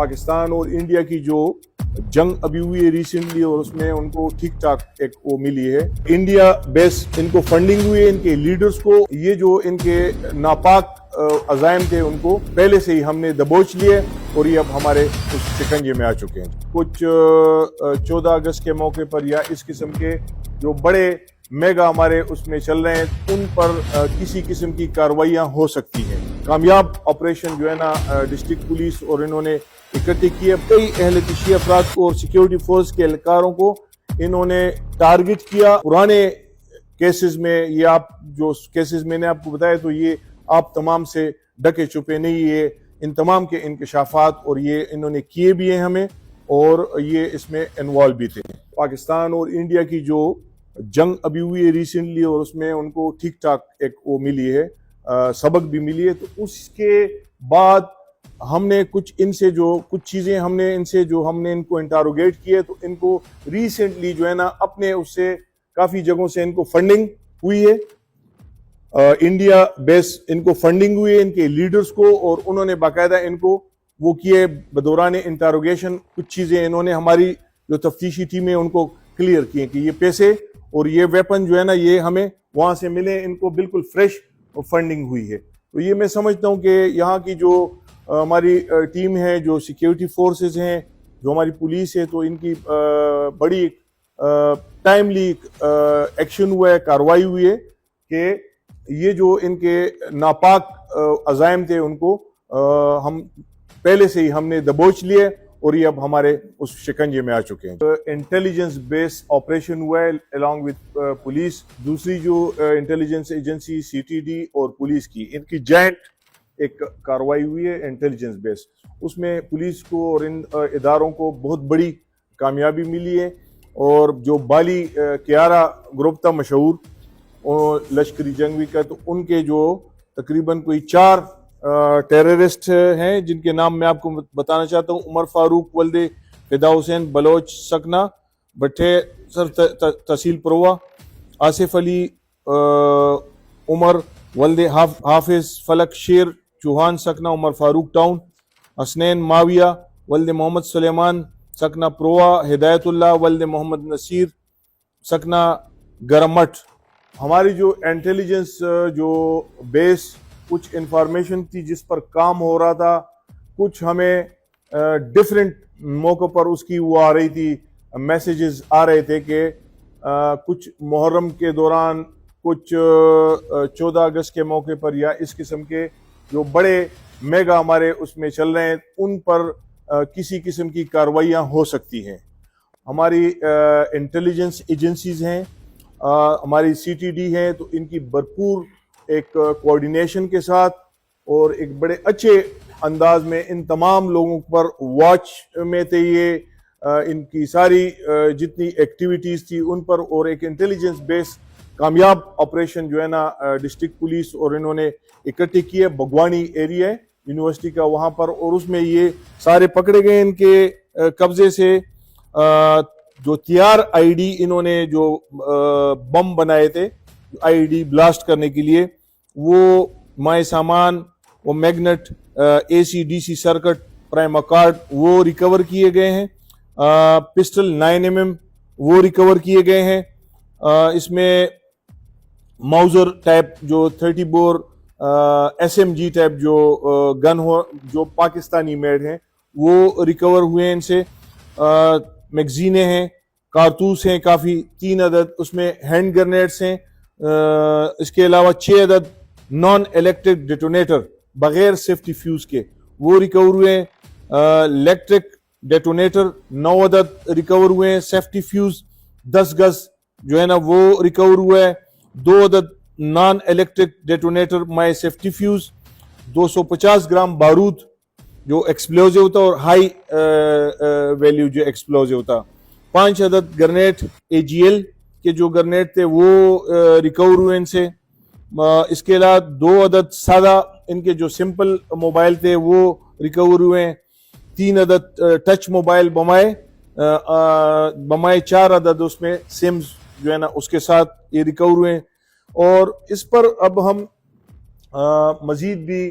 پاکستان اور انڈیا کی جو جنگ ابھی ہوئی ہے ریسنٹلی، اور اس میں ان کو ٹھیک ٹھاک ایک وہ ملی ہے انڈیا بیس، ان کو فنڈنگ ہوئی ہے، ان کے لیڈرز کو یہ جو ان کے ناپاک عزائم تھے ان کو پہلے سے ہی ہم نے دبوچ لیے اور یہ اب ہمارے اس شکنجے میں آ چکے ہیں۔ کچھ 14 اگست کے موقع پر یا اس قسم کے جو بڑے میگا ہمارے اس میں چل رہے ہیں ان پر کسی قسم کی کارروائیاں ہو سکتی ہیں۔ کامیاب آپریشن جو ہے نا ڈسٹرکٹ پولیس اور انہوں نے اکٹھے کیے، کئی اہل تشیع افراد کو اور سیکیورٹی فورس کے اہلکاروں کو انہوں نے ٹارگٹ کیا۔ پرانے کیسز میں یہ آپ جو کیسز میں نے آپ کو بتایا تو یہ آپ تمام سے ڈکے چھپے نہیں، یہ ان تمام کے انکشافات اور یہ انہوں نے کیے بھی ہیں ہمیں، اور یہ اس میں انوالو بھی تھے۔ پاکستان اور انڈیا کی جو جنگ ابھی ہوئی ہے ریسنٹلی، اور اس میں ان کو ٹھیک ٹھاک ایک وہ ملی ہے، سبق بھی ملی ہے، تو اس کے بعد ہم نے کچھ چیزیں ہم نے ان کو انٹاروگیٹ کیے، تو ان کو ریسنٹلی جو ہے نا اپنے اس سے کافی جگہوں سے ان کو فنڈنگ ہوئی ہے، انڈیا بیس ان کو فنڈنگ ہوئی ہے ان کے لیڈرز کو، اور انہوں نے باقاعدہ ان کو وہ کیے بدوران انٹاروگیشن کچھ چیزیں انہوں نے ہماری جو تفتیشی ٹیمیں ان کو کلیئر کیے کہ یہ پیسے اور یہ ویپن جو ہے نا یہ ہمیں وہاں سے ملے، ان کو بالکل فریش فنڈنگ ہوئی ہے۔ تو یہ میں سمجھتا ہوں کہ یہاں کی جو ہماری ٹیم ہے، جو سیکیورٹی فورسز ہیں، جو ہماری پولیس ہے، تو ان کی بڑی ٹائملی ایکشن ہوا ہے، کارروائی ہوئی ہے کہ یہ جو ان کے ناپاک عزائم تھے ان کو ہم پہلے سے ہی ہم نے دبوچ لیے اور یہ اب ہمارے اس شکنجے میں آ چکے ہیں۔ انٹیلیجنس بیس آپریشن ہوا ہے along with پولیس، دوسری جو انٹیلیجنس ایجنسی CTD اور پولیس کی ان کی جوائنٹ ایک کارروائی ہوئی ہے انٹیلیجنس بیس، اس میں پولیس کو اور ان اداروں کو بہت بڑی کامیابی ملی ہے، اور جو بالی کیارا گروپ تھا مشہور لشکری جنگی کا، تو ان کے جو تقریباً کوئی 4 ٹیررسٹ ہیں جن کے نام میں آپ کو بتانا چاہتا ہوں: عمر فاروق ولد فدا حسین بلوچ سکنا بٹھے سر تحصیل پروا، آصف علی عمر ولد حافظ فلک شیر چوہان سکنا عمر فاروق ٹاؤن، حسنین معاویہ ولد محمد سلیمان سکنا پروا، ہدایت اللہ ولد محمد نصیر سکنا گرمٹ۔ ہماری جو انٹیلیجنس جو بیس کچھ انفارمیشن تھی جس پر کام ہو رہا تھا، کچھ ہمیں ڈیفرنٹ موقع پر اس کی وہ آ رہی تھی، میسیجز آ رہے تھے کہ کچھ محرم کے دوران، کچھ 14 اگست کے موقع پر یا اس قسم کے جو بڑے میگا ہمارے اس میں چل رہے ہیں ان پر کسی قسم کی کارروائیاں ہو سکتی ہیں۔ ہماری انٹیلیجنس ایجنسیز ہیں، ہماری CTD ہیں، تو ان کی بھرپور ایک کوارڈینیشن کے ساتھ اور ایک بڑے اچھے انداز میں ان تمام لوگوں پر واچ میں تھے، یہ ان کی ساری جتنی ایکٹیویٹیز تھی ان پر، اور ایک انٹیلیجنس بیس کامیاب آپریشن جو ہے نا ڈسٹرکٹ پولیس اور انہوں نے اکٹھے کیے بگوانی ایریا یونیورسٹی کا وہاں پر، اور اس میں یہ سارے پکڑے گئے ان کے قبضے سے جو تیار ID انہوں نے جو بم بنائے تھے ID بلاسٹ کرنے کے لیے، وہ مائع سامان، وہ magnet, AC/DC circuit, prime card وہ ریکور کیے گئے ہیں، پسٹل 9mm وہ ریکور کیے گئے ہیں، اس میں ماؤزر ٹائپ جو 30 بور SMG ٹائپ جو گن ہو جو پاکستانی میڈ ہیں وہ ریکور ہوئے ہیں ان سے، میگزینیں ہیں، کارتوس ہیں کافی 3 عدد، اس میں ہینڈ گرنیڈز ہیں، اس کے علاوہ 6 عدد نان الیکٹرک ڈیٹونیٹر بغیر سیفٹی فیوز کے وہ ریکور ہوئے ہیں، الیکٹرک ڈیٹونیٹر 9 عدد ریکور ہوئے ہیں، سیفٹی فیوز 10 گز جو ہے نا وہ ریکور ہوا ہے، 2 عدد نان الیکٹرک ڈیٹونیٹر مائع سیفٹی فیوز، 250 گرام بارود جو ایکسپلوزیو ہوتا اور ہائی ویلیو جو ایکسپلوزیو ہوتا، 5 عدد گرنیٹ AGL کے جو گرنیٹ تھے وہ ریکور ہوئے ان سے، اس کے علاوہ 2 عدد سادہ ان کے جو سمپل موبائل تھے وہ ریکور ہوئے ہیں، 3 عدد ٹچ موبائل بمائے 4 عدد اس میں سمز جو ہے نا اس کے ساتھ یہ ریکور ہوئے ہیں، اور اس پر اب ہم مزید بھی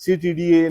CTDA,